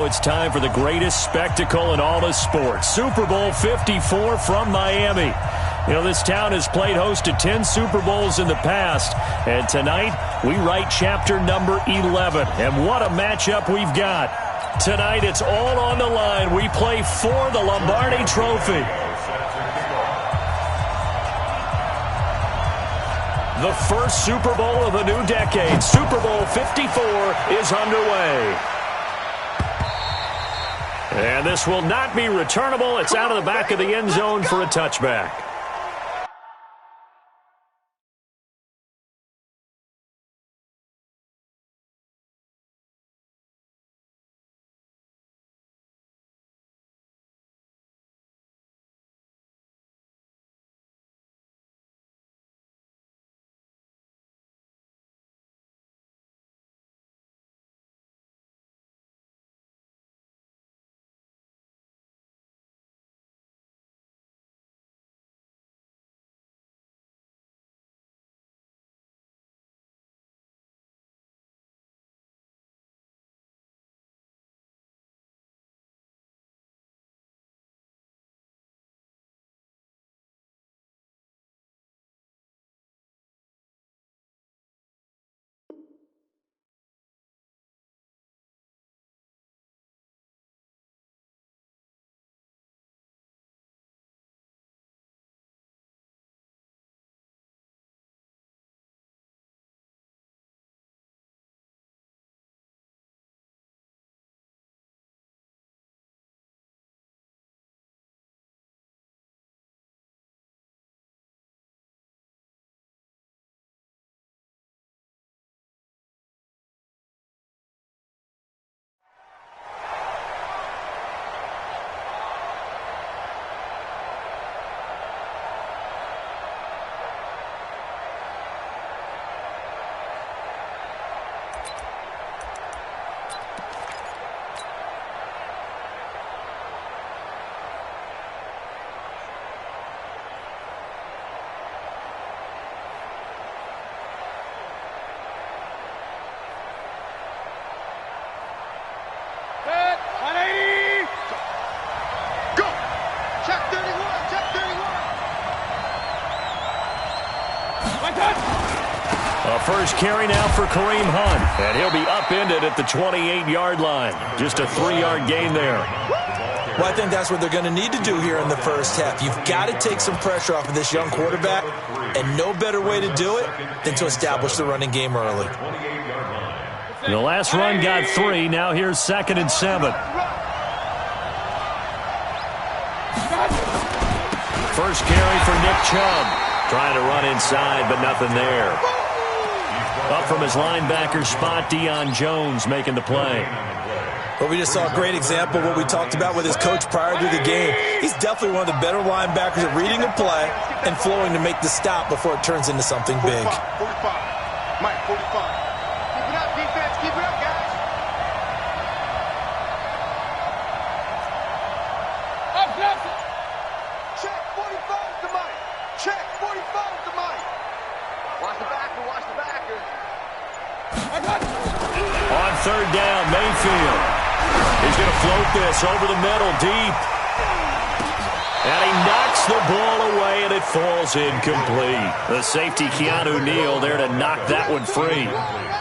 It's time for the greatest spectacle in all of sports. Super Bowl 54 from Miami. You know, this town has played host to 10 Super Bowls in the past. And tonight, we write chapter number 11. And what a matchup we've got. Tonight, it's all on the line. We play for the Lombardi Trophy. The first Super Bowl of the new decade, Super Bowl 54, is underway. And this will not be returnable. It's out of the back of the end zone for a touchback. First carry now for Kareem Hunt, and he'll be upended at the 28-yard line. Just a 3-yard gain there. Well, I think that's what they're going to need to do here in the first half. You've got to take some pressure off of this young quarterback, and no better way to do it than to establish the running game early. The last run got 3. Now here's 2nd and 7. First carry for Nick Chubb. Trying to run inside, but nothing there. Up from his linebacker spot, Deion Jones making the play. Well, we just saw a great example of what we talked about with his coach prior to the game. He's definitely one of the better linebackers at reading a play and flowing to make the stop before it turns into something big. 45. Mike, 45. Keep it up, defense. Keep it up, guys. Check 45 to Mike. Check 45 to Mike. Watch the backer. Watch the backer. On 3rd down, Mayfield. He's going to float this over the middle, deep. And he knocks the ball away, and it falls incomplete. The safety, Keanu Neal, there to knock that one free.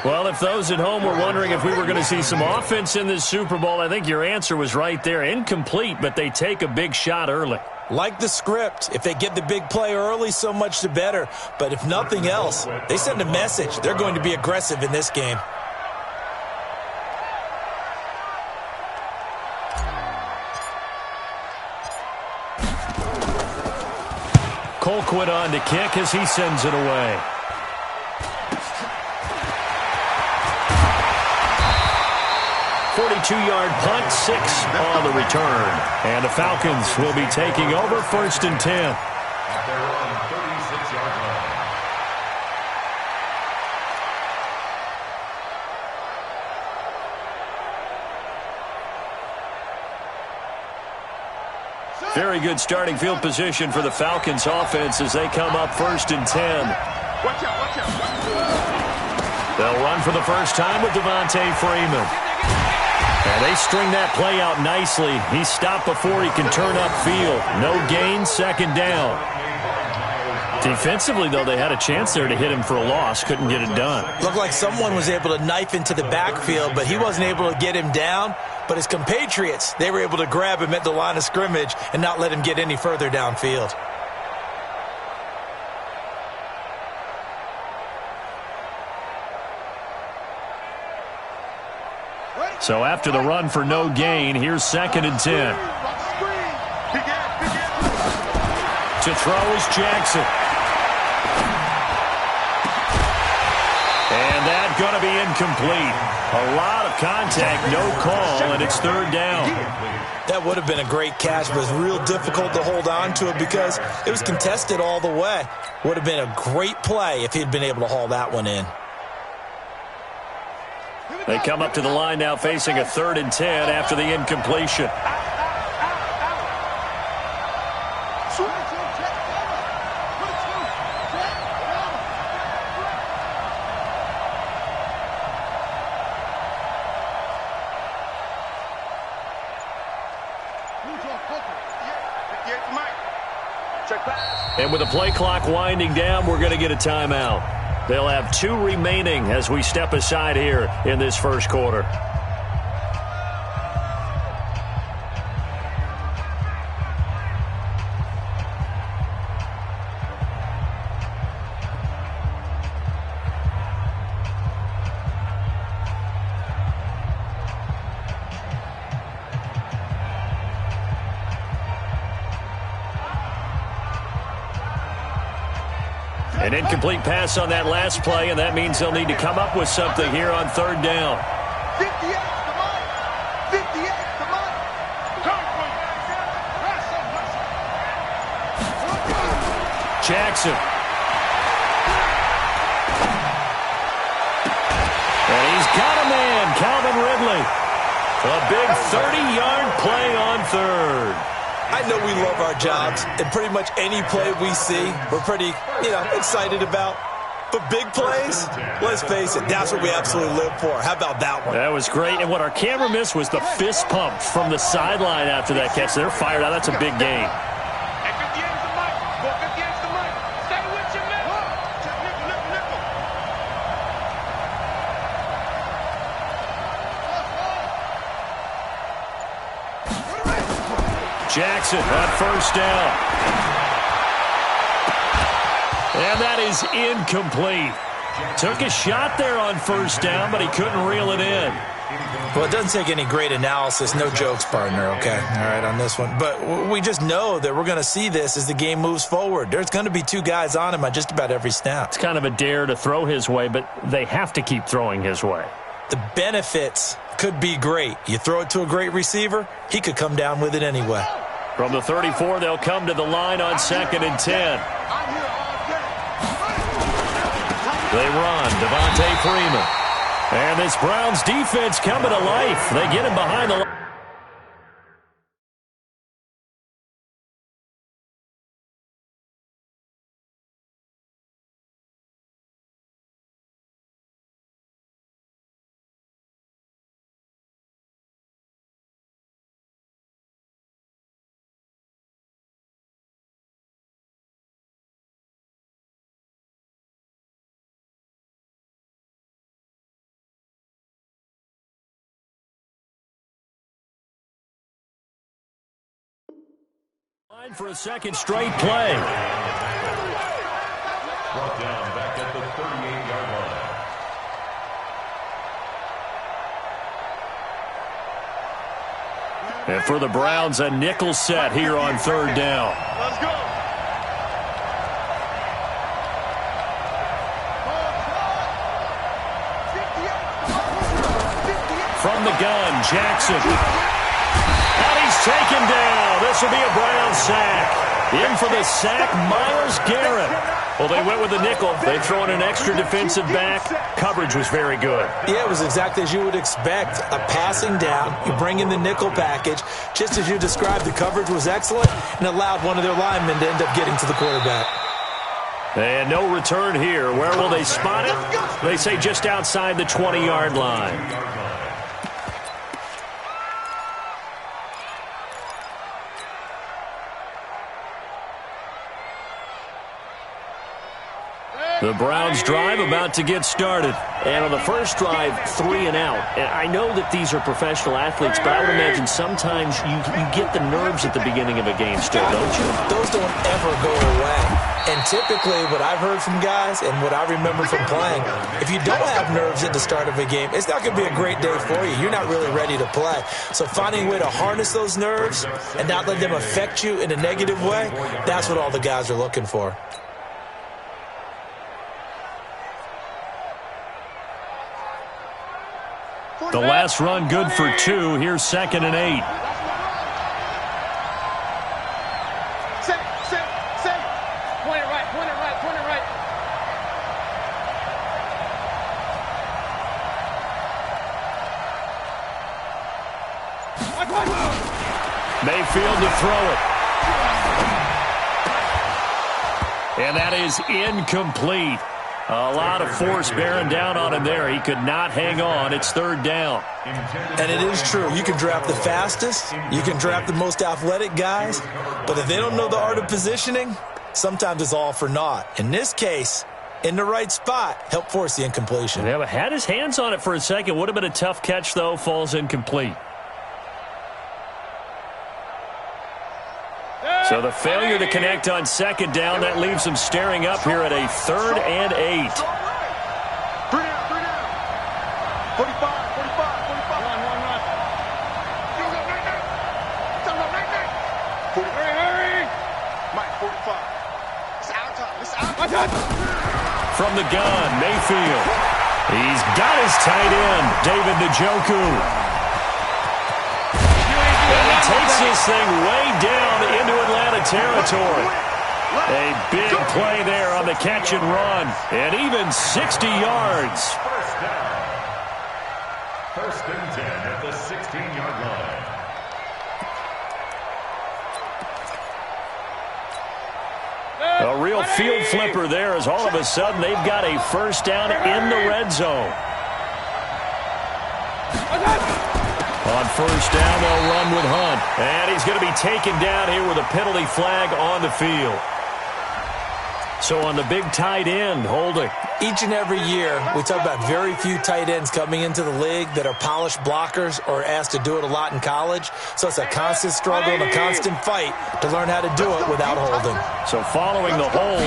Well, if those at home were wondering if we were going to see some offense in this Super Bowl, I think your answer was right there. Incomplete, but they take a big shot early. Like the script, if they get the big play early, so much the better. But if nothing else, they send a message. They're going to be aggressive in this game. Colquitt on to kick as he sends it away. .42-yard punt, 6 on the return. And the Falcons will be taking over 1st and 10. Very good starting field position for the Falcons offense as they come up 1st and 10. Watch out, watch out. They'll run for the first time with Devontae Freeman. And they string that play out nicely. He's stopped before he can turn upfield. No gain, second down. Defensively, though, they had a chance there to hit him for a loss. Couldn't get it done. Looked like someone was able to knife into the backfield, but he wasn't able to get him down. But his compatriots, they were able to grab him at the line of scrimmage and not let him get any further downfield. So after the run for no gain, here's 2nd and 10. To throw is Jackson. And that's going to be incomplete. A lot of contact, no call, and it's 3rd down. That would have been a great catch, but it was real difficult to hold on to it because it was contested all the way. Would have been a great play if he'd been able to haul that one in. They come up to the line now facing a 3rd and 10 after the incompletion. And with the play clock winding down, we're going to get a timeout. They'll have 2 remaining as we step aside here in this first quarter. An incomplete pass on that last play, and that means they'll need to come up with something here on 3rd down. 58 to Mike. 58 to Mike. Jackson. And he's got a man, Calvin Ridley. A big 30-yard play on 3rd. I know we love our jobs, and pretty much any play we see, we're pretty, excited about. But big plays, let's face it, that's what we absolutely live for. How about that one? That was great. And what our camera missed was the fist pump from the sideline after that catch. They're fired out. That's a big gain. Jackson on 1st down. And that is incomplete. Took a shot there on 1st down, but he couldn't reel it in. Well, it doesn't take any great analysis. No jokes, partner, okay? All right, on this one. But we just know that we're going to see this as the game moves forward. There's going to be 2 guys on him on just about every snap. It's kind of a dare to throw his way, but they have to keep throwing his way. The benefits could be great. You throw it to a great receiver, he could come down with it anyway. From the 34, they'll come to the line on 2nd and 10. They run, Devontae Freeman. And this Browns defense coming to life. They get him behind the line. Line for a second straight play. Brought down back at the 38-yard line. And for the Browns, a nickel set here on 3rd down. Let's go. From the gun, Jackson. And he's taken down. This will be a Brown sack. In for the sack, Myles Garrett. Well, they went with the nickel. They throw in an extra defensive back. Coverage was very good. Yeah, it was exactly as you would expect. A passing down. You bring in the nickel package. Just as you described, the coverage was excellent and allowed one of their linemen to end up getting to the quarterback. And no return here. Where will they spot it? They say just outside the 20-yard line. The Browns drive about to get started. And on the first drive, 3 and out. And I know that these are professional athletes, but I would imagine sometimes you get the nerves at the beginning of a game still, don't you? Those don't ever go away. And typically what I've heard from guys and what I remember from playing, if you don't have nerves at the start of a game, it's not going to be a great day for you. You're not really ready to play. So finding a way to harness those nerves and not let them affect you in a negative way, that's what all the guys are looking for. The last run good for 2. Here's 2nd and 8. Set. Point it right. Mayfield to throw it. And that is incomplete. A lot of force bearing down on him there. He could not hang on. It's 3rd down. And it is true. You can draft the fastest. You can draft the most athletic guys. But if they don't know the art of positioning, sometimes it's all for naught. In this case, in the right spot, help force the incompletion. Yeah, but had his hands on it for a second. Would have been a tough catch, though. Falls incomplete. So the failure to connect on 2nd down, that leaves him staring up here at a 3rd and 8. 3 down. 45. Run. Hurry. Mike, 45. It's our time. From the gun, Mayfield. He's got his tight end, David Njoku. Takes this thing way down into Atlanta territory. A big play there on the catch and run. And even 60 yards. First down. 1st and 10 at the 16-yard line. A real field flipper there as all of a sudden they've got a 1st down in the red zone. On 1st down, they'll run with Hunt. And he's going to be taken down here with a penalty flag on the field. So on the big tight end, holding. Each and every year, we talk about very few tight ends coming into the league that are polished blockers or asked to do it a lot in college. So it's a constant struggle and a constant fight to learn how to do it without holding. So following the hold,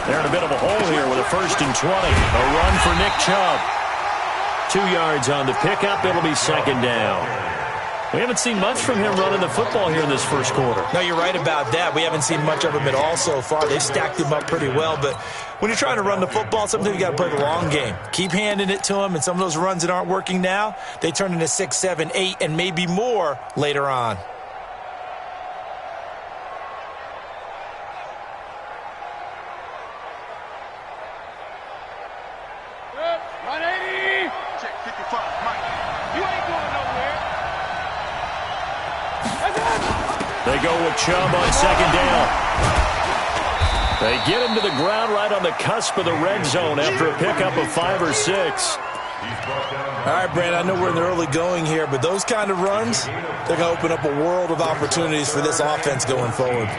they're in a bit of a hole here with a 1st and 20. A run for Nick Chubb. 2 yards on the pickup. It'll be 2nd down. We haven't seen much from him running the football here in this first quarter. No, you're right about that. We haven't seen much of him at all so far. They've stacked him up pretty well. But when you're trying to run the football, sometimes you got to play the long game. Keep handing it to him, and some of those runs that aren't working now, they turn into 6, 7, 8, and maybe more later on. Run 80. Check 55. Mike, you ain't going nowhere. They go with Chubb on 2nd down. They get him to the ground right on the cusp of the red zone after a pickup of 5 or 6. All right, Brad, I know we're in the early going here, but those kind of runs, they're going to open up a world of opportunities for this offense going forward.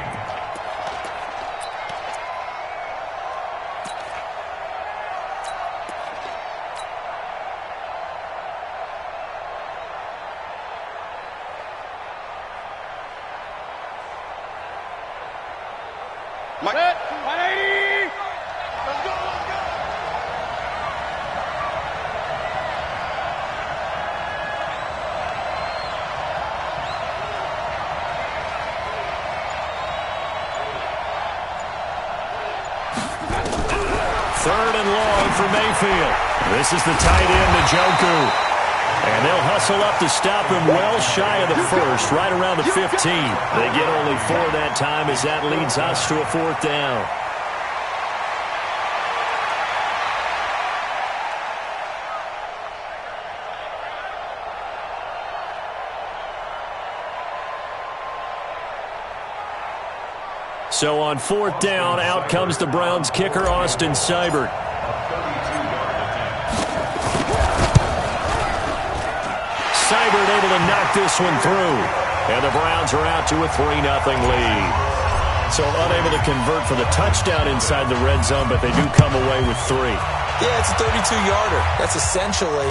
Mike. 180. Let's go. 3rd and long for Mayfield. This is the tight end, Njoku. And they'll hustle up to stop him well shy of the 1st, right around the 15. They get only 4 that time as that leads us to a 4th down. So on 4th down, out comes the Browns kicker, Austin Seibert. Seibert able to knock this one through. And the Browns are out to a 3-0 lead. So unable to convert for the touchdown inside the red zone, but they do come away with 3. Yeah, it's a 32-yarder. That's essentially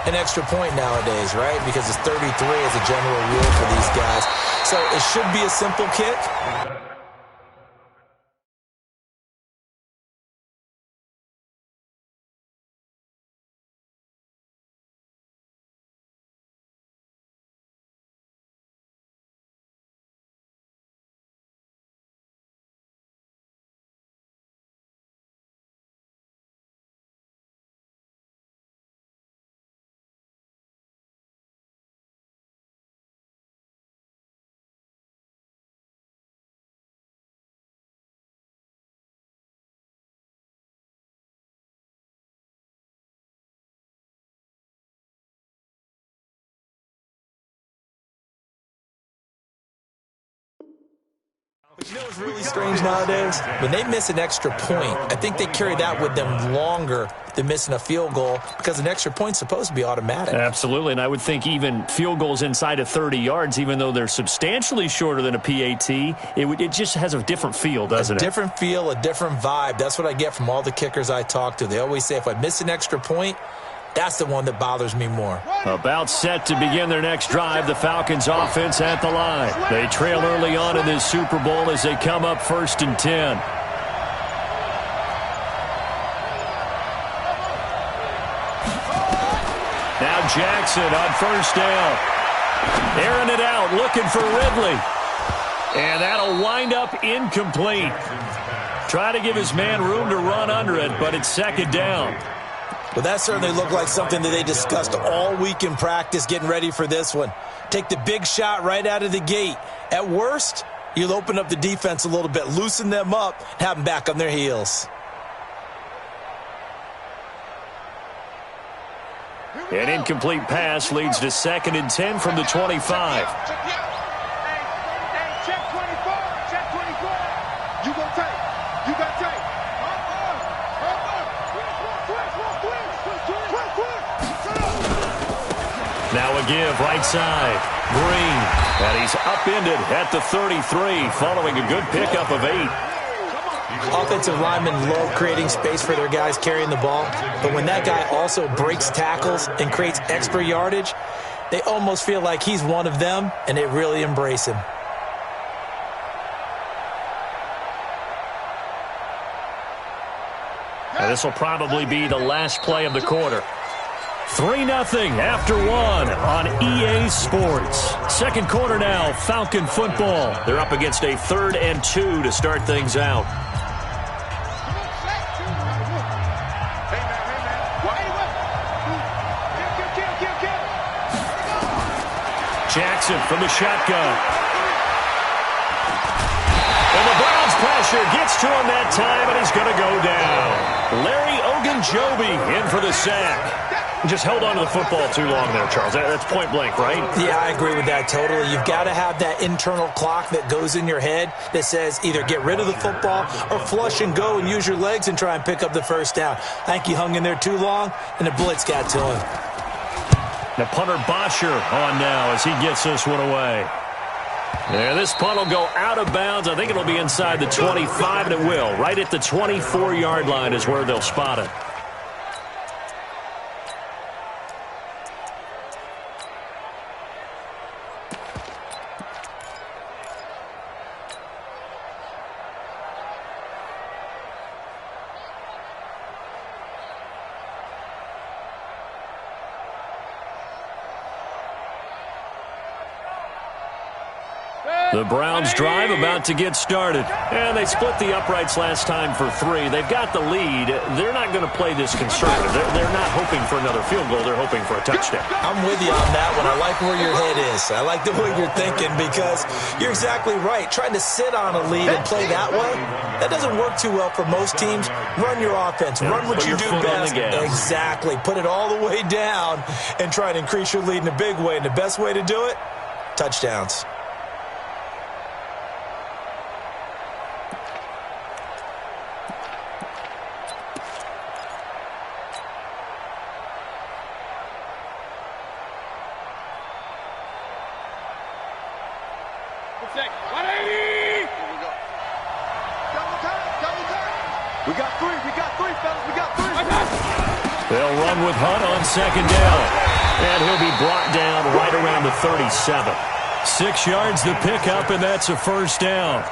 an extra point nowadays, right? Because it's 33 as a general rule for these guys. So it should be a simple kick. But you know what's really strange nowadays? When they miss an extra point, I think they carry that with them longer than missing a field goal because an extra point's supposed to be automatic. Absolutely, and I would think even field goals inside of 30 yards, even though they're substantially shorter than a PAT, it just has a different feel, doesn't it? A different feel, a different vibe. That's what I get from all the kickers I talk to. They always say if I miss an extra point, that's the one that bothers me more. About set to begin their next drive, the Falcons offense at the line. They trail early on in this Super Bowl as they come up 1st and 10. Now Jackson on 1st down. Airing it out, looking for Ridley. And that'll wind up incomplete. Try to give his man room to run under it, but it's 2nd down. Well, that certainly looked like something that they discussed all week in practice getting ready for this one. Take the big shot right out of the gate. At worst, you'll open up the defense a little bit, loosen them up, have them back on their heels. An incomplete pass leads to 2nd and 10 from the 25. Check 24. Check 24. You go take. You got take. Now a give, right side. Green. And he's upended at the 33 following a good pickup of 8. Offensive linemen love creating space for their guys carrying the ball, but when that guy also breaks tackles and creates extra yardage, they almost feel like he's one of them, and they really embrace him. Now this will probably be the last play of the quarter. 3-0 after 1 on EA Sports. Second quarter now, Falcon football. They're up against a 3rd and 2 to start things out. Jackson from the shotgun. And the Browns pressure gets to him that time, and he's going to go down. Larry Ogunjobi in for the sack. Just held on to the football too long there, Charles. That's point blank, right? Yeah, I agree with that totally. You've got to have that internal clock that goes in your head that says either get rid of the football or flush and go and use your legs and try and pick up the 1st down. I think he hung in there too long, and the blitz got to him. The punter Bosher on now as he gets this one away. Yeah, this punt will go out of bounds. I think it'll be inside the 25, and it will. Right at the 24-yard line is where they'll spot it. The Browns drive about to get started. And they split the uprights last time for 3. They've got the lead. They're not going to play this conservative. They're not hoping for another field goal. They're hoping for a touchdown. I'm with you on that one. I like where your head is. I like the way you're thinking because you're exactly right. Trying to sit on a lead and play that way, that doesn't work too well for most teams. Run your offense. Run what you do best. Exactly. Put it all the way down and try to increase your lead in a big way. And the best way to do it, touchdowns. We got three, fellas. We got three. They'll run with Hunt on second down. And he'll be brought down right around the 37. 6 yards the pickup, and that's a first down.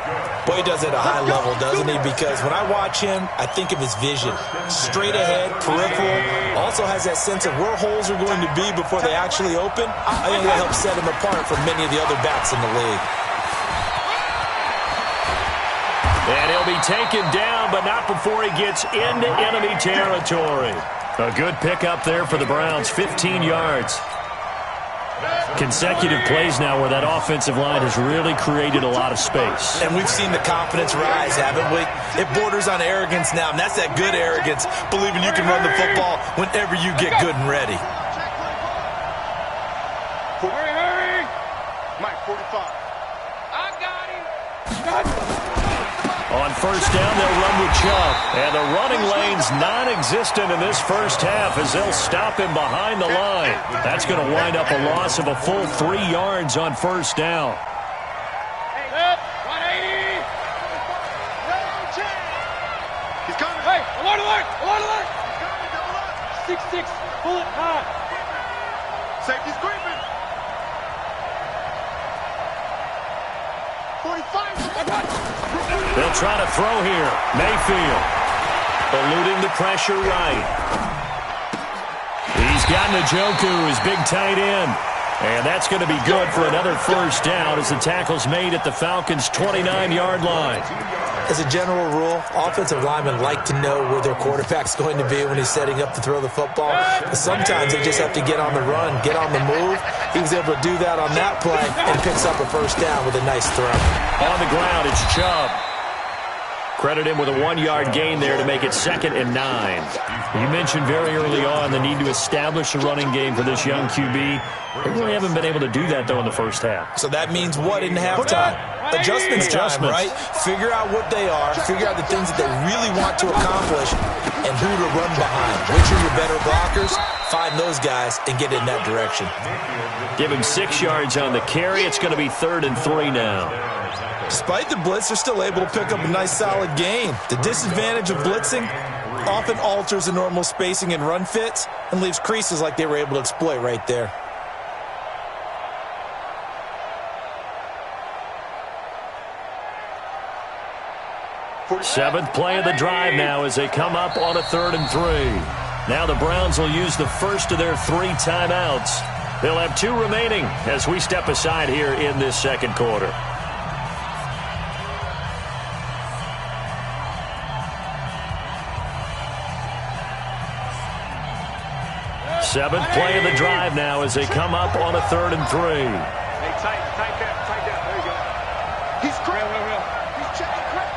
Boy, he does it at a high level, doesn't he? Because when I watch him, I think of his vision. Straight ahead, peripheral. Also has that sense of where holes are going to be before they actually open. I think that helps set him apart from many of the other backs in the league. And he'll be taken down, but not before he gets into enemy territory. A good pickup there for the Browns, 15 yards. Consecutive plays now where that offensive line has really created a lot of space. And we've seen the confidence rise, haven't we? It borders on arrogance now, and that's that good arrogance, believing you can run the football whenever you get good and ready. Hurry. Mike, 45. I got him. On first down, they'll run with Chubb. And the running lane's non-existent in this first half as they'll stop him behind the line. That's going to wind up a loss of a full 3 yards on first down. Hey, 180. He's coming. Hey, alert, alert, alert, alert. He's coming, 6-6, bullet high. Safety's creeping. 45. They'll try to throw here. Mayfield eluding the pressure right. He's got Njoku, his big tight end. And that's going to be good for another first down as the tackle's made at the Falcons' 29-yard line. As a general rule, offensive linemen like to know where their quarterback's going to be when he's setting up to throw the football. But sometimes they just have to get on the run, get on the move. He was able to do that on that play and picks up a first down with a nice throw. On the ground, it's Chubb. Credit him with a 1-yard gain there to make it 2nd and 9. You mentioned very early on the need to establish a running game for this young QB. They really haven't been able to do that, though, in the first half. So that means what in halftime? Adjustments time, right? Figure out what they are, figure out the things that they really want to accomplish, and who to run behind. Which are your better blockers? Find those guys and get in that direction. Give him 6 yards on the carry. It's going to be 3rd and 3 now. Despite the blitz, they're still able to pick up a nice, solid gain. The disadvantage of blitzing often alters the normal spacing and run fits and leaves creases like they were able to exploit right there. Seventh play of the drive now as they come up on a 3rd and 3. Now the Browns will use the first of their 3 timeouts. They'll have 2 remaining as we step aside here in this second quarter. Seventh play of the drive now as they come up on a 3rd and 3. Hey, tight down. There you go. He's cracked. He's checking crack.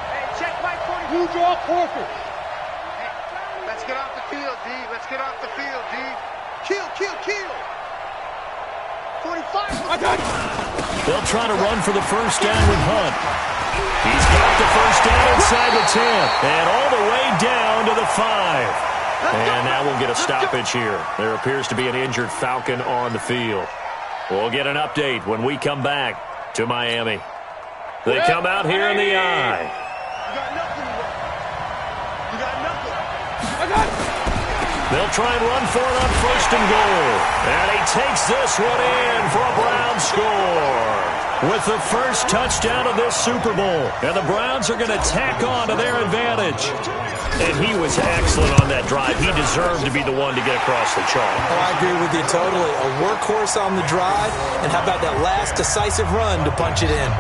Hey, check Mike 40. You draw Corker. Hey, let's get off the field, D. Let's get off the field, D. Kill. 45. I got it. They'll try to run for the first down with Hunt. He's got the first down inside the 10 and all the way down to the 5. And now we'll get a stoppage here. There appears to be an injured Falcon on the field. We'll get an update when we come back to Miami. They come out here in the eye. You got nothing. I got it. They'll try and run for it on 1st and goal. And he takes this one in for a Brown score. With the first touchdown of this Super Bowl. And the Browns are going to tack on to their advantage. And he was excellent on that drive. He deserved to be the one to get across the chalk. Oh, I agree with you totally. A workhorse on the drive. And how about that last decisive run to punch it in?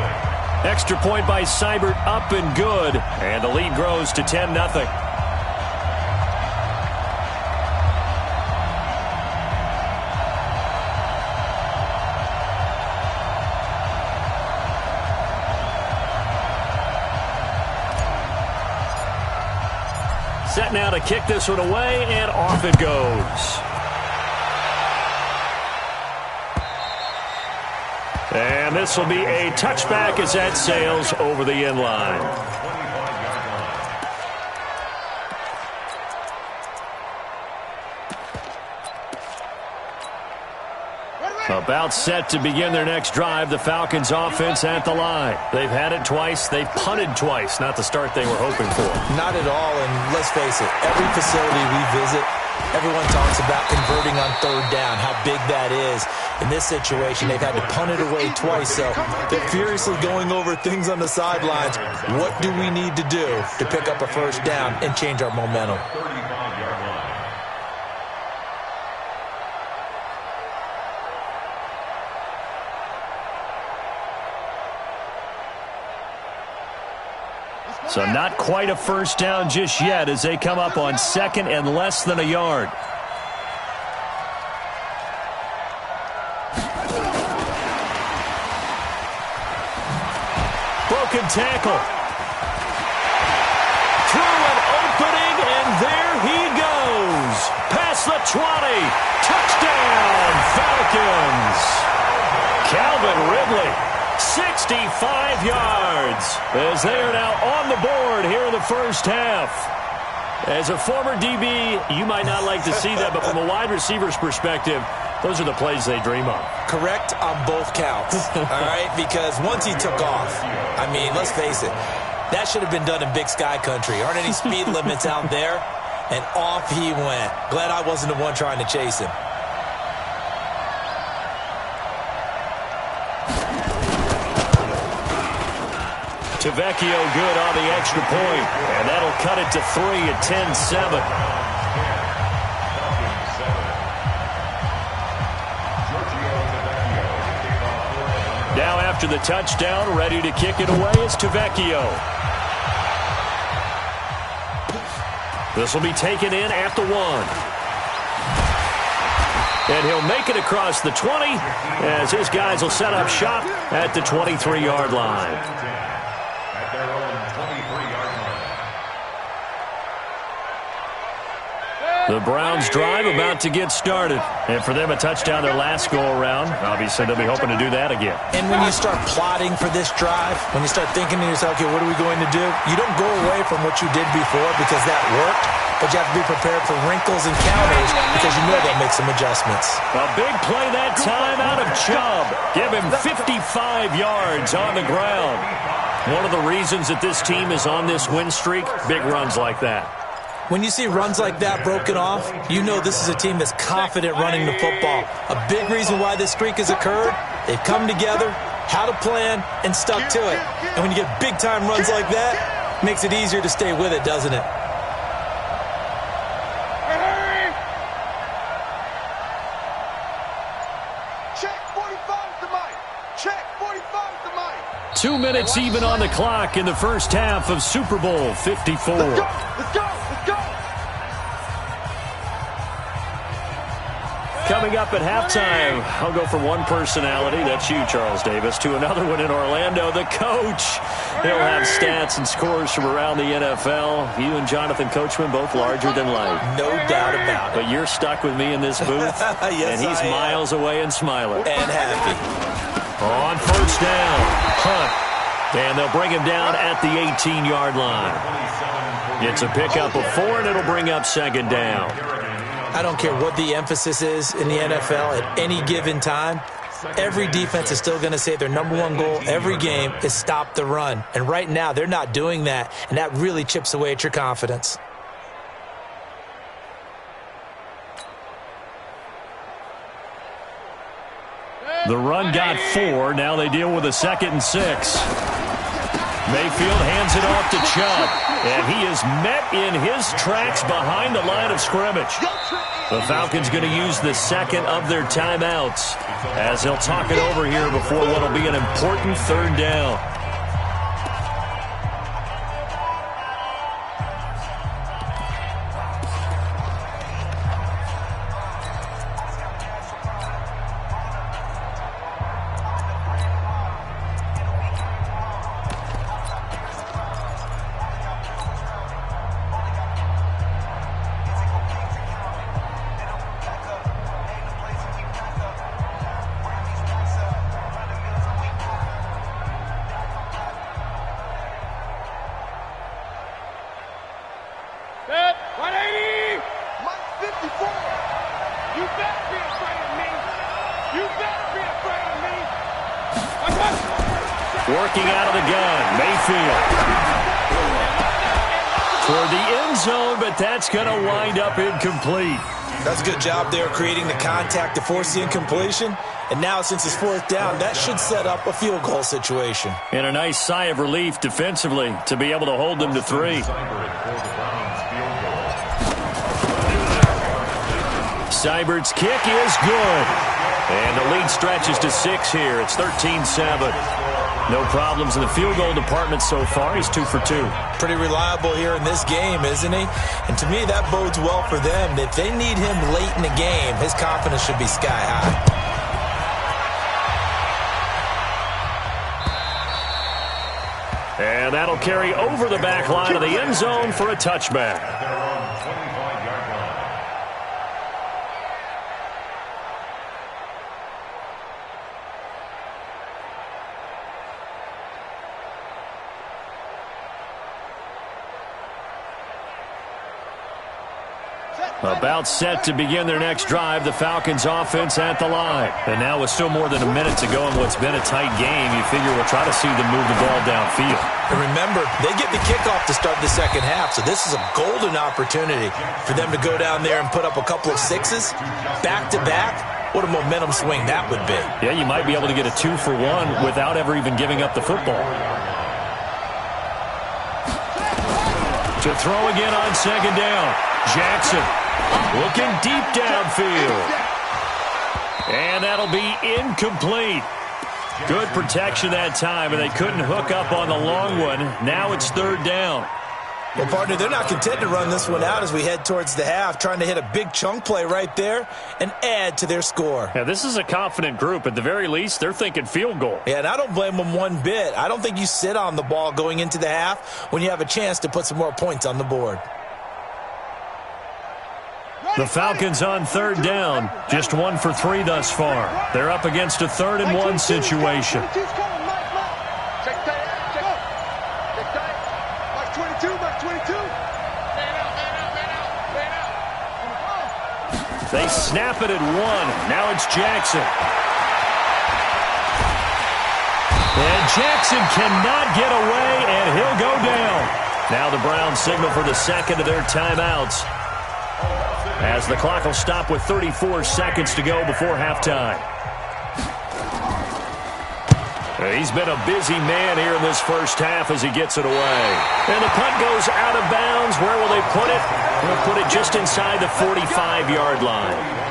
Extra point by Seibert, up and good. And the lead grows to 10-0. Set now to kick this one away, and off it goes. And this will be a touchback as that sails over the end line. Ready. About set to begin their next drive, the Falcons offense at the line. They've had it twice. They've punted twice. Not the start they were hoping for. Not at all, and let's face it, every facility we visit, everyone talks about converting on third down, how big that is. In this situation, they've had to punt it away twice, so they're furiously going over things on the sidelines. What do we need to do to pick up a first down and change our momentum? So not quite a first down just yet as they come up on second and less than a yard. Broken tackle. Through an opening, and there he goes. Past the 20. Touchdown, Falcons. Calvin Ridley. 65 yards as they are now on the board here in the first half. As a former DB, you might not like to see that, but from a wide receiver's perspective, those are the plays they dream of. Correct on both counts, all right? Because once he took off, I mean, let's face it, that should have been done in Big Sky Country. Aren't any speed limits out there? And off he went. Glad I wasn't the one trying to chase him. Tavecchio good on the extra point, and that'll cut it to 3 at 10-7. Now after the touchdown, ready to kick it away is Tavecchio. This will be taken in at the 1. And he'll make it across the 20 as his guys will set up shop at the 23-yard line. The Browns drive about to get started. And for them, a touchdown their last go-around. Obviously, they'll be hoping to do that again. And when you start plotting for this drive, when you start thinking to yourself, okay, what are we going to do? You don't go away from what you did before because that worked, but you have to be prepared for wrinkles and counters because you know they'll make some adjustments. A big play that time out of Chubb. Give him 55 yards on the ground. One of the reasons that this team is on this win streak, big runs like that. When you see runs like that broken off, you know this is a team that's confident running the football. A big reason why this streak has occurred, they've come together, had a plan, and stuck to it. And when you get big-time runs like that, it makes it easier to stay with it, doesn't it? Check 45 to Mike. Check 45 to Mike. 2 minutes even on the clock in the first half of Super Bowl 54. Let's go. Let's go. Let's go. Coming up at halftime, I'll go from one personality, that's you, Charles Davis, to another one in Orlando, the coach. He'll have stats and scores from around the NFL. You and Jonathan Coachman, both larger than life. No doubt about it. But you're stuck with me in this booth, Yes, and he's miles away and smiling. And happy. On first down, punt. And they'll bring him down at the 18-yard line. It's a pickup of 4, and it'll bring up second down. I don't care what the emphasis is in the NFL at any given time. Every defense is still going to say their number one goal every game is stop the run. And right now, they're not doing that, and that really chips away at your confidence. The run got 4. Now they deal with a 2nd and 6. Mayfield hands it off to Chubb, and he is met in his tracks behind the line of scrimmage. The Falcons going to use the second of their timeouts as they'll talk it over here before what will be an important third down. Working out of the gun, Mayfield. Toward the end zone, but that's going to wind up incomplete. That's a good job there creating the contact to force the incompletion. And now, since it's fourth down, that should set up a field goal situation. And a nice sigh of relief defensively to be able to hold them to 3. Seibert's kick is good. And the lead stretches to 6 here. It's 13-7. No problems in the field goal department so far. He's 2 for 2. Pretty reliable here in this game, isn't he? And to me, that bodes well for them. If they need him late in the game, his confidence should be sky high. And that'll carry over the back line of the end zone for a touchback. About set to begin their next drive, the Falcons offense at the line. And now with still more than a minute to go in what's been a tight game, you figure we'll try to see them move the ball downfield. And remember, they get the kickoff to start the second half, so this is a golden opportunity for them to go down there and put up a couple of 6s back-to-back. What a momentum swing that would be. Yeah, you might be able to get a 2 for 1 without ever even giving up the football. To throw again on second down. Jackson looking deep downfield. And that'll be incomplete. Good protection that time, and they couldn't hook up on the long one. Now it's third down. Well, partner, they're not content to run this one out as we head towards the half, trying to hit a big chunk play right there and add to their score. Yeah, this is a confident group. At the very least, they're thinking field goal. Yeah, and I don't blame them one bit. I don't think you sit on the ball going into the half when you have a chance to put some more points on the board. The Falcons on third down, just 1 for 3 thus far. They're up against a 3rd and 1 situation. They snap it at 1. Now it's Jackson. And Jackson cannot get away, and he'll go down. Now the Browns signal for the second of their timeouts, as the clock will stop with 34 seconds to go before halftime. He's been a busy man here in this first half as he gets it away. And the punt goes out of bounds. Where will they put it? They'll put it just inside the 45-yard line.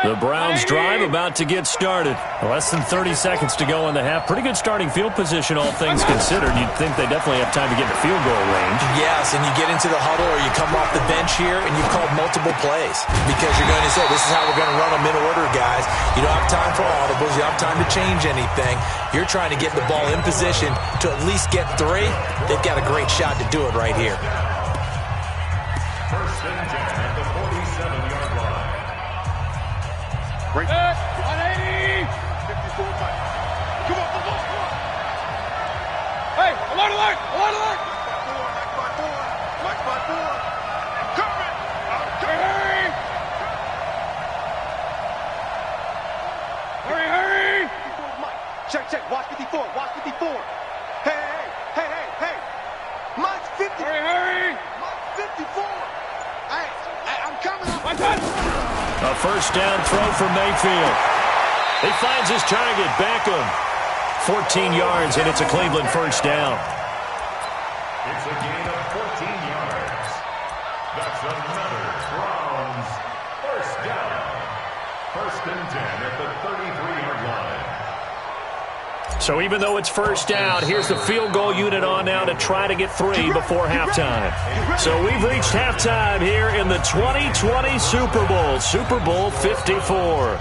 The Browns drive about to get started. Less than 30 seconds to go in the half. Pretty good starting field position, all things considered. You'd think they definitely have time to get in the field goal range. Yes, and you get into the huddle or you come off the bench here and you've called multiple plays because you're going to say, this is how we're going to run them in order, guys. You don't have time for audibles. You don't have time to change anything. You're trying to get the ball in position to at least get 3. They've got a great shot to do it right here. First and 10 at the 47-yard line. Break. 180. 54. Come on. Hey, alert, alert, alert, alert. Mike by 4. Coming. Hurry. Hurry, hurry. Check. Watch 54. Watch 54. Hey. Mike's 50. Hurry. Mike's 54. Hey, I'm coming. My turn. A first down throw for Mayfield. He finds his target, Beckham. 14 yards, and it's a Cleveland first down. It's a gain of 14 yards. That's another Browns first down. First and 10 at the 33-yard line. So even though it's first down, here's the field goal unit on now to try to get 3 before halftime. So we've reached halftime here in the 2020 Super Bowl, Super Bowl 54.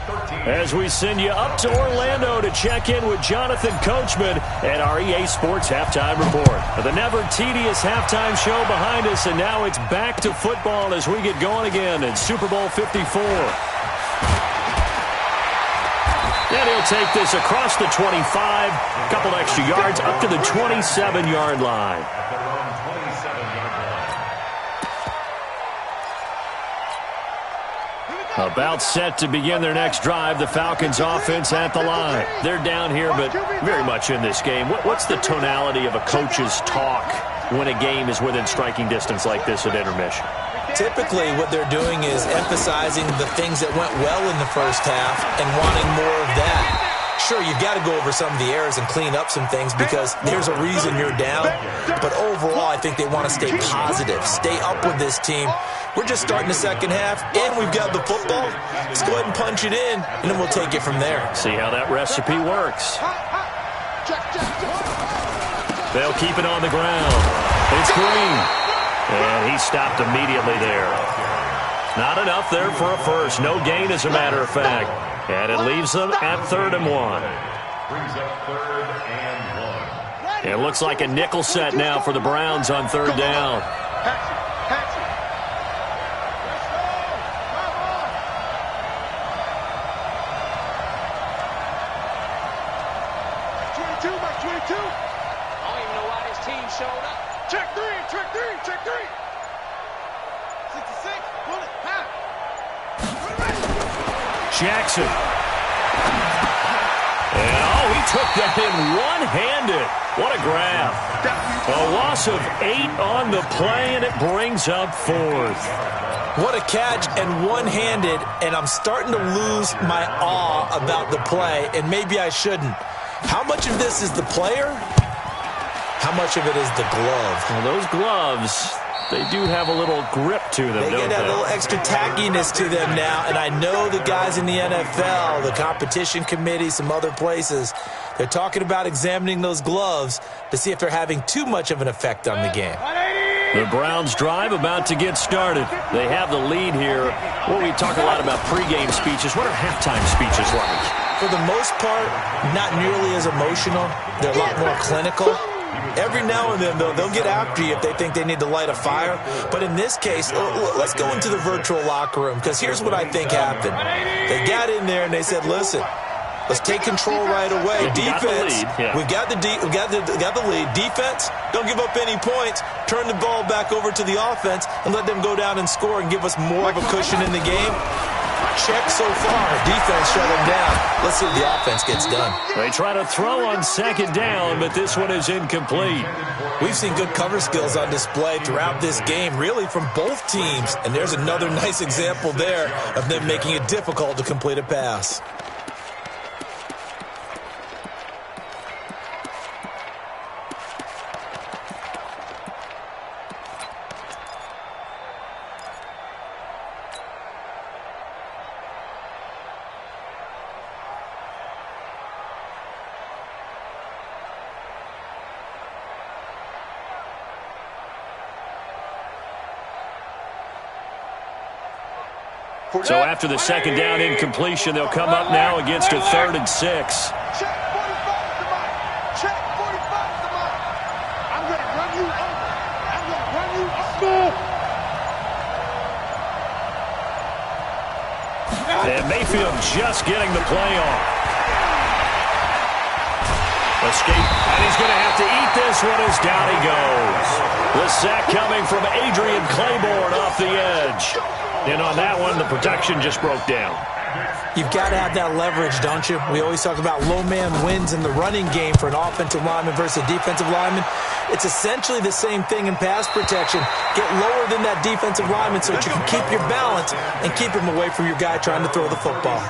As we send you up to Orlando to check in with Jonathan Coachman at our EA Sports Halftime Report. The never-tedious halftime show behind us, and now it's back to football as we get going again in Super Bowl 54. And he'll take this across the 25, a couple extra yards, up to the 27-yard line. About set to begin their next drive, the Falcons offense at the line. They're down here, but very much in this game. What's the tonality of a coach's talk when a game is within striking distance like this at intermission? Typically, what they're doing is emphasizing the things that went well in the first half and wanting more of that. Sure, you've got to go over some of the errors and clean up some things because there's a reason you're down. But overall, I think they want to stay positive, stay up with this team. We're just starting the second half, and we've got the football. Let's go ahead and punch it in, and then we'll take it from there. See how that recipe works. They'll keep it on the ground. It's Green. And he stopped immediately there. Not enough there for a first. No gain, as a matter of fact. And it leaves them at 3rd and 1. Brings up 3rd and 1. It looks like a nickel set now for the Browns on 3rd down. Jackson. And, he took that in one-handed. What a grab. A loss of 8 on the play, and it brings up 4th. What a catch and one-handed, and I'm starting to lose my awe about the play, and maybe I shouldn't. How much of this is the player? How much of it is the glove? Well, those gloves, they do have a little grip to them, don't they? They get that little extra tackiness to them now, and I know the guys in the NFL, the competition committee, some other places, they're talking about examining those gloves to see if they're having too much of an effect on the game. The Browns drive about to get started. They have the lead here. Well, we talk a lot about pregame speeches. What are halftime speeches like? For the most part, not nearly as emotional. They're a lot more clinical. Every now and then, though, they'll get after you if they think they need to light a fire. But in this case, let's go into the virtual locker room, because here's what I think happened. They got in there and they said, listen, let's take control right away. Defense, we've got the lead. Defense, don't give up any points. Turn the ball back over to the offense and let them go down and score and give us more of a cushion in the game. Check so far. Defense shut them down. Let's see what the offense gets done. They try to throw on 2nd down, but this one is incomplete. We've seen good cover skills on display throughout this game, really from both teams. And there's another nice example there of them making it difficult to complete a pass. So after the 2nd down incompletion, they'll come up now against a 3rd and 6. Check 45 is the mark. Check 45 is the mark. I'm going to run you over. I'm going to run you over. And Mayfield just getting the play off. Escape, and he's going to have to eat this one as down he goes. The sack coming from Adrian Claiborne off the edge. And on that one, the protection just broke down. You've got to have that leverage, don't you? We always talk about low man wins in the running game for an offensive lineman versus a defensive lineman. It's essentially the same thing in pass protection. Get lower than that defensive lineman so that you can keep your balance and keep him away from your guy trying to throw the football.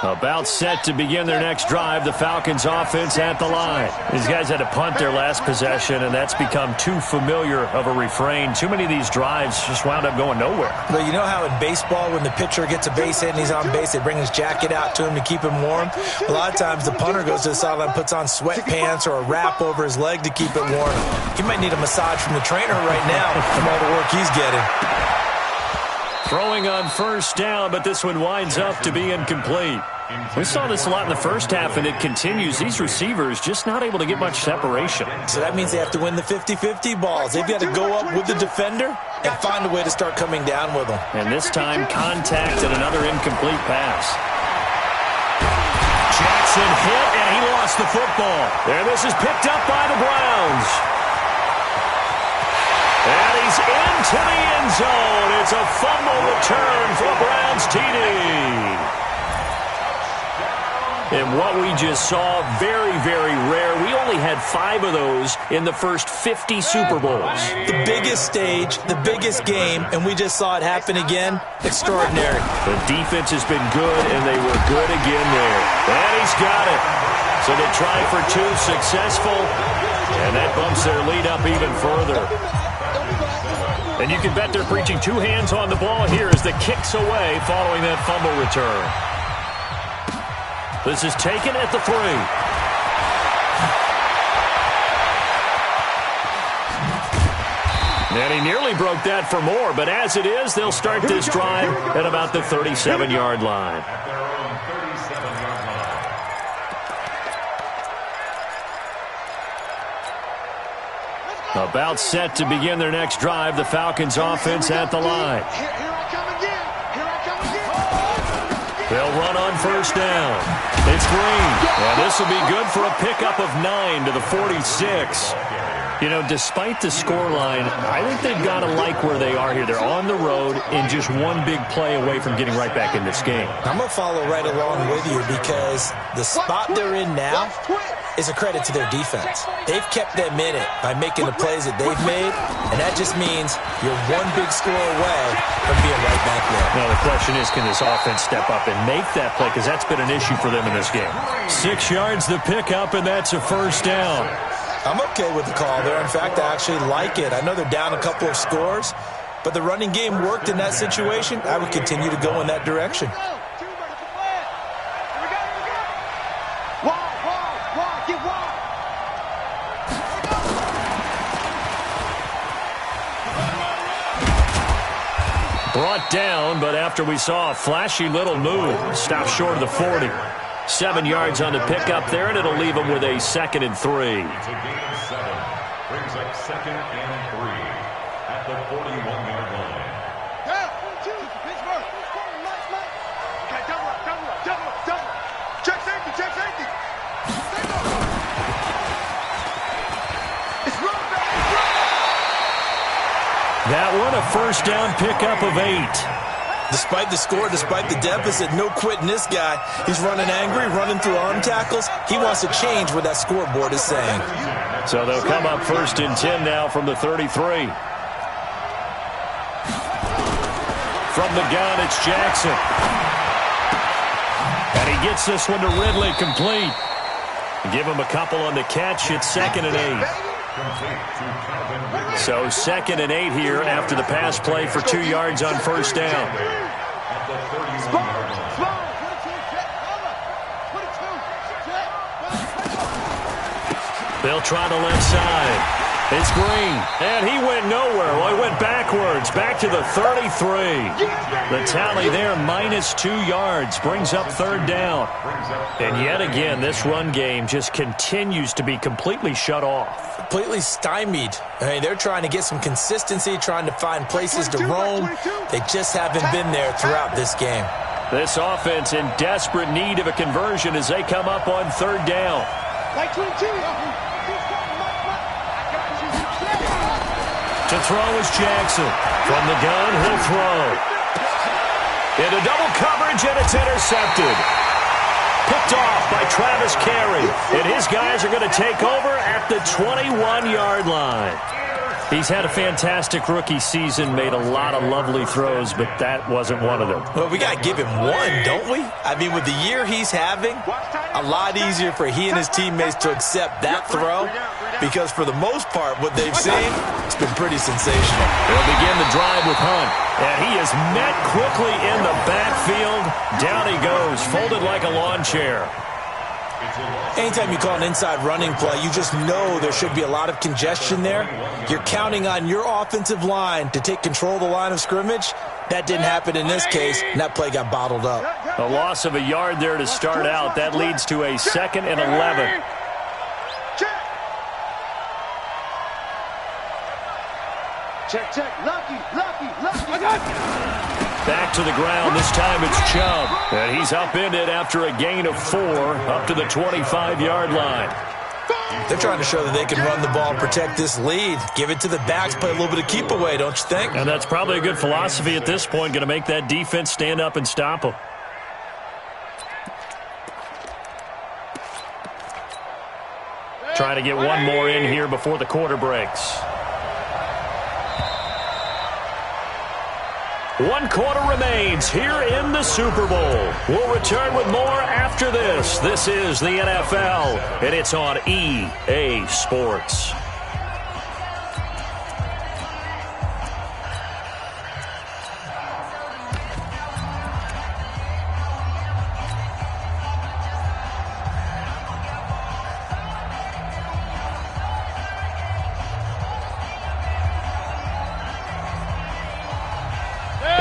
About set to begin their next drive, the Falcons offense at the line. These guys had to punt their last possession, and that's become too familiar of a refrain. Too many of these drives just wound up going nowhere. But you know how in baseball, when the pitcher gets a base hit and he's on base, they bring his jacket out to him to keep him warm? A lot of times the punter goes to the sideline, puts on sweatpants or a wrap over his leg to keep it warm. He might need a massage from the trainer right now from all the work he's getting. Throwing on first down, but this one winds up to be incomplete. We saw this a lot in the first half, and it continues. These receivers just not able to get much separation. So that means they have to win the 50-50 balls. They've got to go up with the defender and find a way to start coming down with them. And this time, contact and another incomplete pass. Jackson hit, and he lost the football. And this is picked up by the Browns. And he's into the end zone. It's a fumble return for the Browns TD. And what we just saw, very, very rare. We only had 5 of those in the first 50 Super Bowls. The biggest stage, the biggest game, and we just saw it happen again. Extraordinary. The defense has been good, and they were good again there. And he's got it. So they try for 2, successful, and that bumps their lead up even further. And you can bet they're preaching 2 hands on the ball here as the kick's away following that fumble return. This is taken at the 3. And he nearly broke that for more, but as it is, they'll start this drive at about the 37-yard line. About set to begin their next drive, the Falcons offense at the line. They'll run on first down. It's Green. And this will be good for a pickup of 9 to the 46. You know, despite the scoreline, I think they've got to like where they are here. They're on the road and just one big play away from getting right back in this game. I'm going to follow right along with you because the spot they're in now is a credit to their defense. They've kept them in it by making the plays that they've made, and that just means you're one big score away from being right back there. Now, the question is, can this offense step up and make that play? Because that's been an issue for them in this game. 6 yards the pickup, and that's a first down. I'm okay with the call there. In fact, I actually like it. I know they're down a couple of scores, but the running game worked in that situation. I would continue to go in that direction. Brought down, but after we saw a flashy little move, stopped short of the 40. 7 yards on the pickup there, and it'll leave them with a 2nd and 3. It's a gain of 7. Brings up 2nd and 3 at the 41-yard line. Okay, double up. Check safety. It's run back. That one, a first down pickup of 8. Despite the score, despite the deficit, no quitting this guy. He's running angry, running through arm tackles. He wants to change what that scoreboard is saying. So they'll come up 1st and 10 now from the 33. From the gun, it's Jackson. And he gets this one to Ridley, complete. Give him a couple on the catch. It's 2nd and 8. So 2nd and 8 here after the pass play for 2 yards on first down. They'll try the left side. It's Green, and he went nowhere. Well, he went backwards, back to the 33. The tally there, minus 2 yards, brings up 3rd down. And yet again, this run game just continues to be completely shut off. Completely stymied. I mean, they're trying to get some consistency, trying to find places to roam. They just haven't been there throughout this game. This offense in desperate need of a conversion as they come up on 3rd down. To throw is Jackson. From the gun, he'll throw. Into double coverage, and it's intercepted. Picked off by Travis Carey. And his guys are going to take over at the 21-yard line. He's had a fantastic rookie season, made a lot of lovely throws, but that wasn't one of them. Well, we got to give him one, don't we? I mean, with the year he's having, a lot easier for he and his teammates to accept that throw because for the most part, what they've seen, it's been pretty sensational. They'll begin the drive with Hunt, and he is met quickly in the backfield. Down he goes, folded like a lawn chair. Anytime you call an inside running play, you just know there should be a lot of congestion there. You're counting on your offensive line to take control of the line of scrimmage. That didn't happen in this case, and that play got bottled up. A loss of a yard there to start out. That leads to a 2nd and 11. Check. Lucky. Back to the ground. This time it's Chubb. And he's upended after a gain of 4 up to the 25-yard line. They're trying to show that they can run the ball and protect this lead. Give it to the backs, play a little bit of keep away, don't you think? And that's probably a good philosophy at this point, going to make that defense stand up and stop them. Trying to get one more in here before the quarter breaks. 1 quarter remains here in the Super Bowl. We'll return with more after this. This is the NFL, and it's on EA Sports.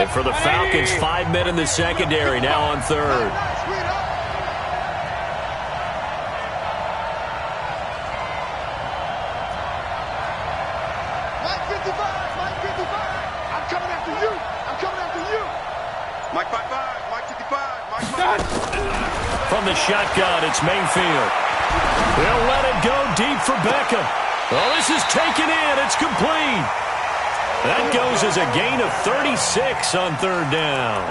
And for the Falcons, 5 men in the secondary, now on 3rd. Mike 55. I'm coming after you. Mike 55, Mike 55, Mike 55. From the shotgun, it's Mayfield. They'll let it go deep for Beckham. Oh, this is taken in. It's complete. That goes as a gain of 36 on 3rd down.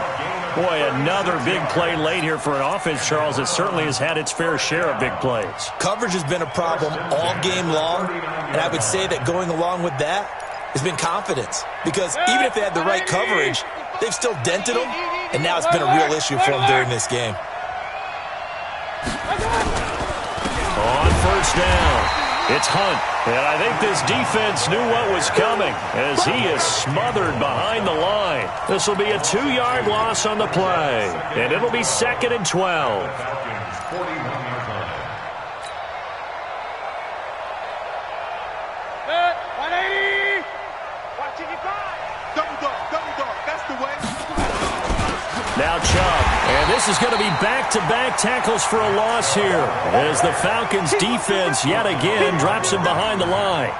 Boy, another big play late here for an offense, Charles, that certainly has had its fair share of big plays. Coverage has been a problem all game long, and I would say that going along with that has been confidence. Because even if they had the right coverage, they've still dented them, and now it's been a real issue for them during this game. On 1st down, it's Hunt. And I think this defense knew what was coming as he is smothered behind the line. This will be a 2-yard loss on the play, and it'll be 2nd and 12. Now Chubb, and this is going to be back-to-back tackles for a loss here as the Falcons defense yet again drops him behind the line.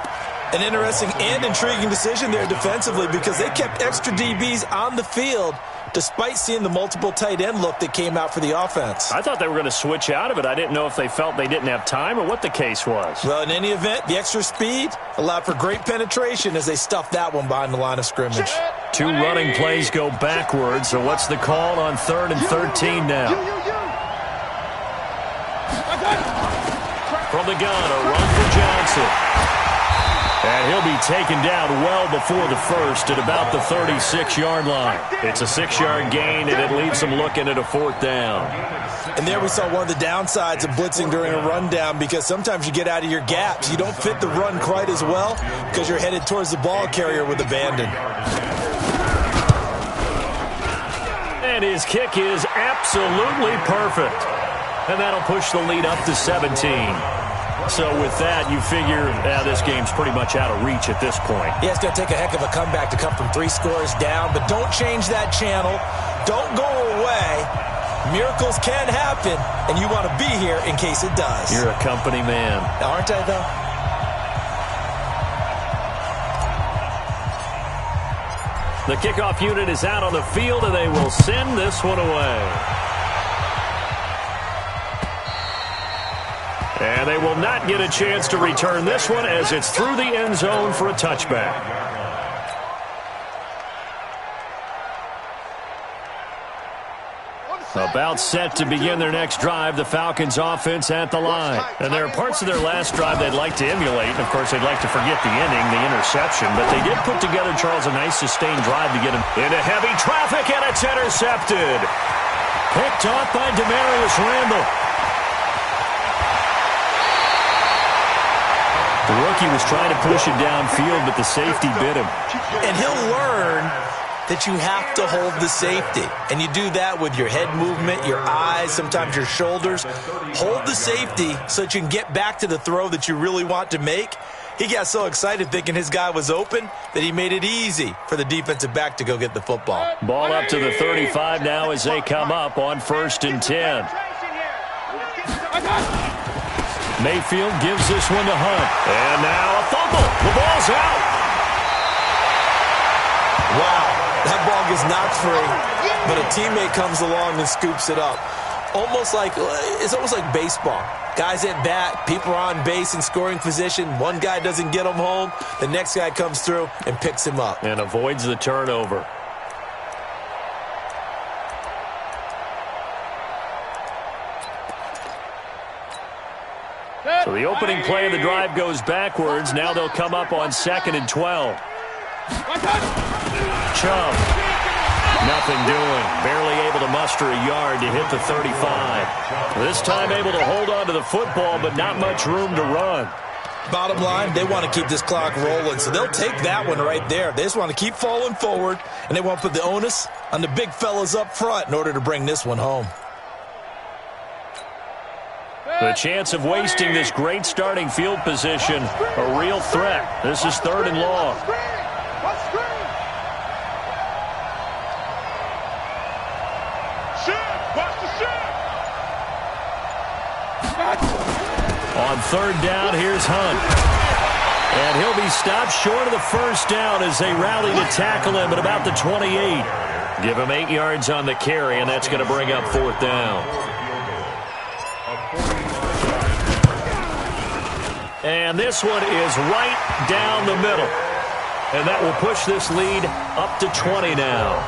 An interesting and intriguing decision there defensively because they kept extra DBs on the field despite seeing the multiple tight end look that came out for the offense. I thought they were going to switch out of it. I didn't know if they felt they didn't have time or what the case was. Well, in any event, the extra speed allowed for great penetration as they stuffed that one behind the line of scrimmage. 2 running plays go backwards, so what's the call on 3rd and 13 now? From the gun, a run for Johnson. And he'll be taken down well before the first at about the 36-yard line. It's a 6-yard gain, and it leaves them looking at a 4th down. And there we saw one of the downsides of blitzing during a rundown because sometimes you get out of your gaps. You don't fit the run quite as well because you're headed towards the ball carrier with abandon. And his kick is absolutely perfect. And that'll push the lead up to 17. So with that, you figure this game's pretty much out of reach at this point. Yeah, it's going to take a heck of a comeback to come from 3 scores down, but don't change that channel. Don't go away. Miracles can happen, and you want to be here in case it does. You're a company man. Aren't I, though? The kickoff unit is out on the field, and they will send this one away. And they will not get a chance to return this one as it's through the end zone for a touchback. About set to begin their next drive, the Falcons offense at the line. And there are parts of their last drive they'd like to emulate. And, of course, they'd like to forget the ending, the interception. But they did put together, Charles, a nice sustained drive to get him into heavy traffic, and it's intercepted. Picked off by Demarius Randall. The rookie was trying to push it downfield, but the safety bit him. And he'll learn that you have to hold the safety. And you do that with your head movement, your eyes, sometimes your shoulders. Hold the safety so that you can get back to the throw that you really want to make. He got so excited thinking his guy was open that he made it easy for the defensive back to go get the football. Ball up to the 35 now as they come up on 1st and 10. Mayfield gives this one to Hunt. And now a fumble. The ball's out. Wow. That ball gets knocked free, but a teammate comes along and scoops it up. It's almost like baseball. Guys at bat, people are on base in scoring position. One guy doesn't get him home. The next guy comes through and picks him up. And avoids the turnover. So the opening play of the drive goes backwards. Now they'll come up on 2nd and 12. Chubb, nothing doing. Barely able to muster a yard to hit the 35. This time able to hold on to the football, but not much room to run. Bottom line, they want to keep this clock rolling, so they'll take that one right there. They just want to keep falling forward, and they want to put the onus on the big fellas up front in order to bring this one home. The chance of wasting this great starting field position, a real threat. This is 3rd and long. On 3rd down, here's Hunt. And he'll be stopped short of the 1st down as they rally to tackle him at about the 28. Give him 8 yards on the carry, and that's going to bring up 4th down. And this one is right down the middle. And that will push this lead up to 20 now.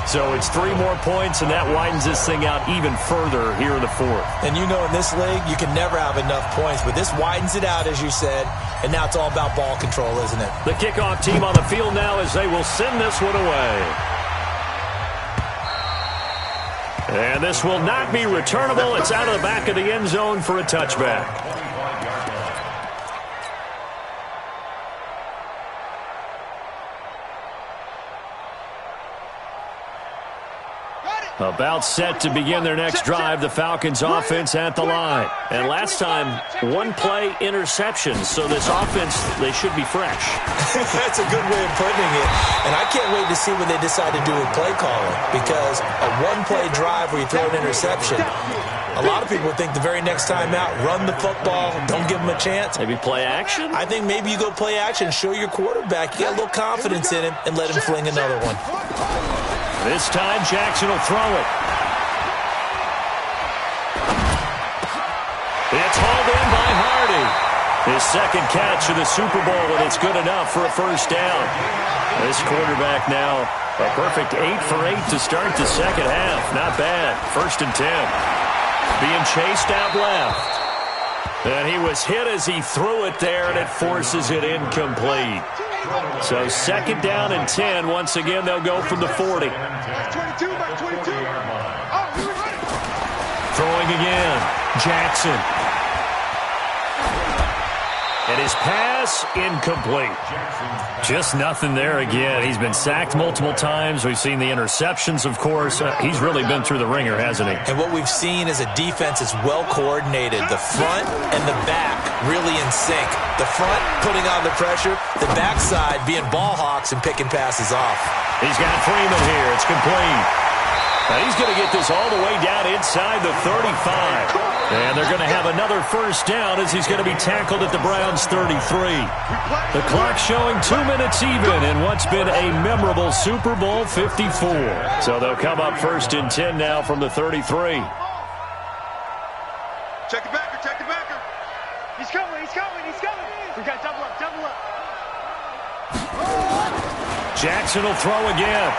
So it's 3 more points, and that widens this thing out even further here in the 4th. And you know in this league, you can never have enough points, but this widens it out, as you said, and now it's all about ball control, isn't it? The kickoff team on the field now as they will send this one away. And this will not be returnable. It's out of the back of the end zone for a touchback. About set to begin their next drive, the Falcons offense at the line. And last time, 1-play interception. So this offense, they should be fresh. That's a good way of putting it. And I can't wait to see what they decide to do with play calling. Because a 1-play drive where you throw an interception, a lot of people think the very next time out, run the football, don't give them a chance. Maybe play action? I think maybe you go play action, show your quarterback, you got a little confidence in him, and let him fling another one. This time, Jackson will throw it. It's hauled in by Hardy. His 2nd catch of the Super Bowl, and it's good enough for a 1st down. This quarterback now a perfect 8 for 8 to start the 2nd half. Not bad. 1st and 10. Being chased out left. And he was hit as he threw it there, and it forces it incomplete. So 2nd down and 10. Once again, they'll go from the 40. Throwing again. Jackson. And his pass incomplete. Just nothing there again. He's been sacked multiple times. We've seen the interceptions, of course. He's really been through the ringer, hasn't he? And what we've seen is a defense that's well coordinated. The front and the back really in sync. The front putting on the pressure. The backside being ball hawks and picking passes off. He's got Freeman here. It's complete. Now he's going to get this all the way down inside the 35. And they're going to have another 1st down as he's going to be tackled at the Browns' 33. The clock showing 2 minutes even in what's been a memorable Super Bowl 54. So they'll come up 1st and 10 now from the 33. Check the backer, check the backer. He's coming, he's coming, he's coming. We got double up, double up. Jackson will throw again.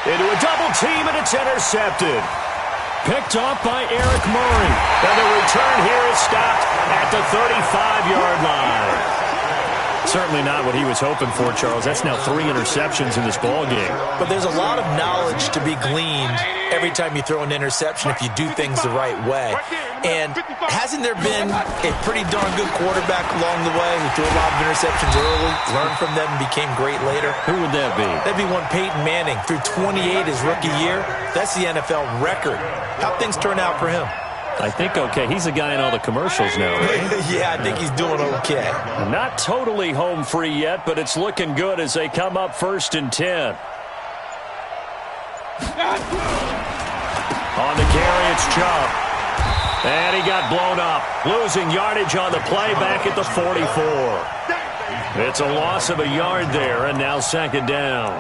Into a double team, and it's intercepted. Picked off by Eric Murray. And the return here is stopped at the 35-yard line. Certainly not what he was hoping for, Charles. That's now 3 interceptions in this ball game. But there's a lot of knowledge to be gleaned every time you throw an interception if you do things the right way. And hasn't there been a pretty darn good quarterback along the way who threw a lot of interceptions early, learned from them, and became great later? Who would that be? That'd be one Peyton Manning. Threw 28 his rookie year. That's the NFL record. How'd things turn out for him? I think okay. He's the guy in all the commercials now, right? Yeah, I think he's doing okay. Not totally home free yet, but it's looking good as they come up 1st and 10. On the carry, it's Chubb. And he got blown up. Losing yardage on the play back at the 44. It's a loss of a yard there, and now 2nd down.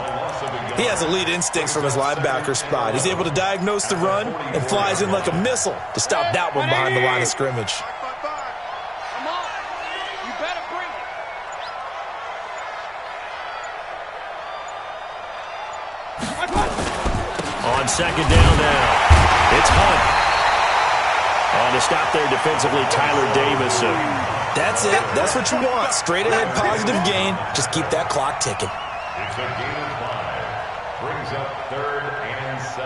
He has elite instincts from his linebacker spot. He's able to diagnose the run and flies in like a missile to stop that one behind the line of scrimmage. Come on. You better bring it. On 2nd down now, it's Hunt. On to stop there defensively, Tyler Davison. That's it. That's what you want. Straight ahead positive gain. Just keep that clock ticking. It's a gain of 5. Brings up 3rd and 7.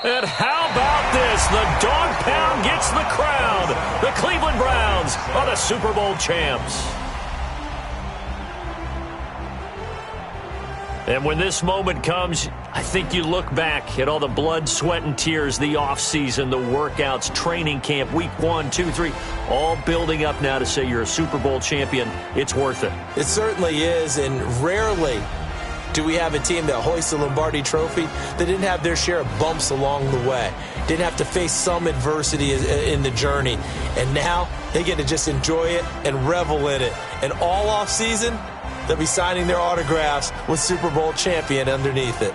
And how about this? The dog pound gets the crowd. The Cleveland Browns are the Super Bowl champs. And when this moment comes, I think you look back at all the blood, sweat, and tears, the offseason, the workouts, training camp, week 1, 2, 3, all building up now to say you're a Super Bowl champion. It's worth it. It certainly is, and rarely do we have a team that hoists the Lombardi Trophy that didn't have their share of bumps along the way, didn't have to face some adversity in the journey, and now they get to just enjoy it and revel in it. And all offseason, they'll be signing their autographs with Super Bowl champion underneath it.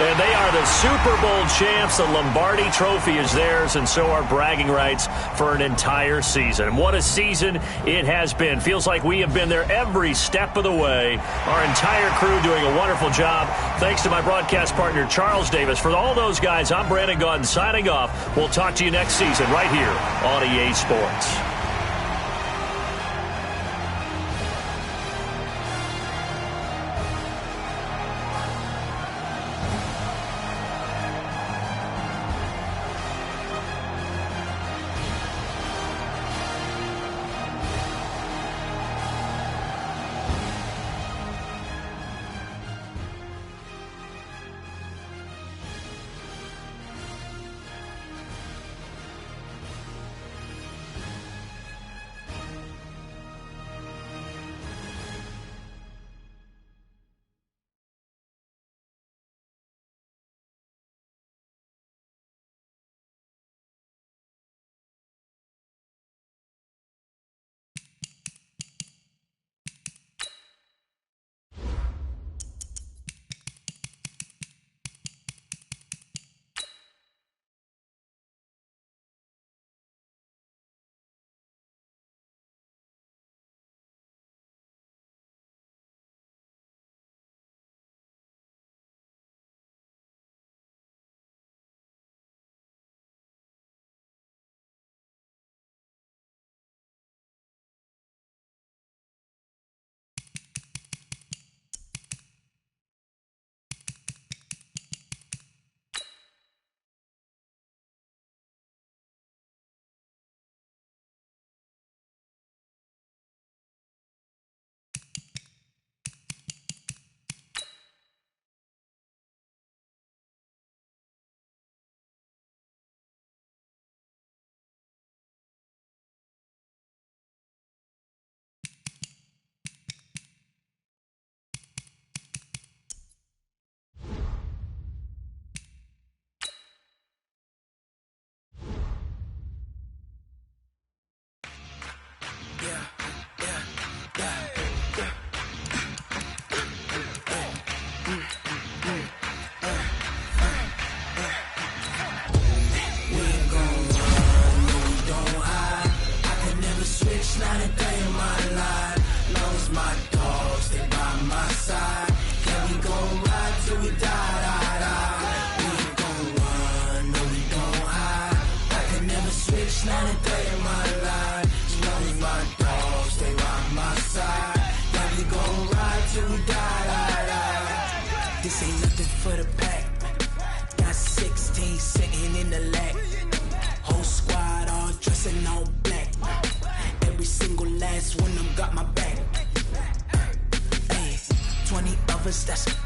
And they are the Super Bowl champs. The Lombardi Trophy is theirs, and so are bragging rights for an entire season. What a season it has been. Feels like we have been there every step of the way. Our entire crew doing a wonderful job. Thanks to my broadcast partner, Charles Davis. For all those guys, I'm Brandon Gaudin signing off. We'll talk to you next season right here on EA Sports.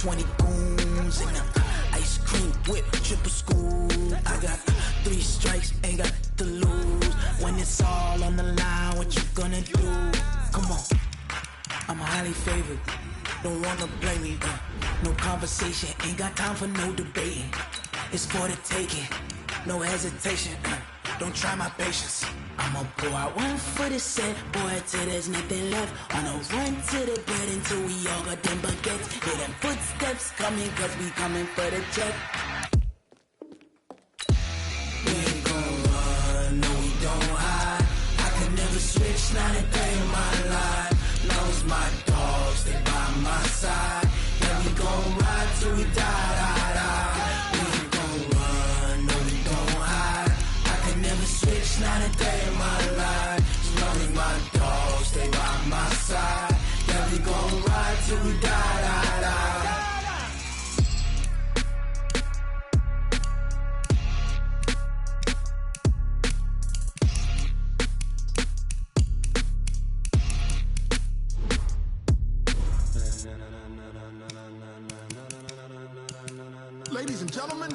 20 goons and a ice cream whip, triple scoop. I got 3 strikes, ain't got to lose. When it's all on the line, what you gonna do? Come on, I'm highly favored. Don't wanna play me, no conversation, ain't got time for no debating. It's for the taking, no hesitation, don't try my patience. I'ma pour out one for the set, boy, till there's nothing left. On a run to the bed until we all got them baguettes. Hear them footsteps coming, cause we coming for the check. We ain't gon' run, no we don't hide. I could never switch, not a day in my life. Long as my dogs, they by my side. Yeah, we gon' ride till we die, die, die. We ain't gon' run, no we don't hide. I could never switch, not a day in my life. As long as my dogs, they by my side. Yeah, we gon' ride till we die, die, die. Ladies and gentlemen,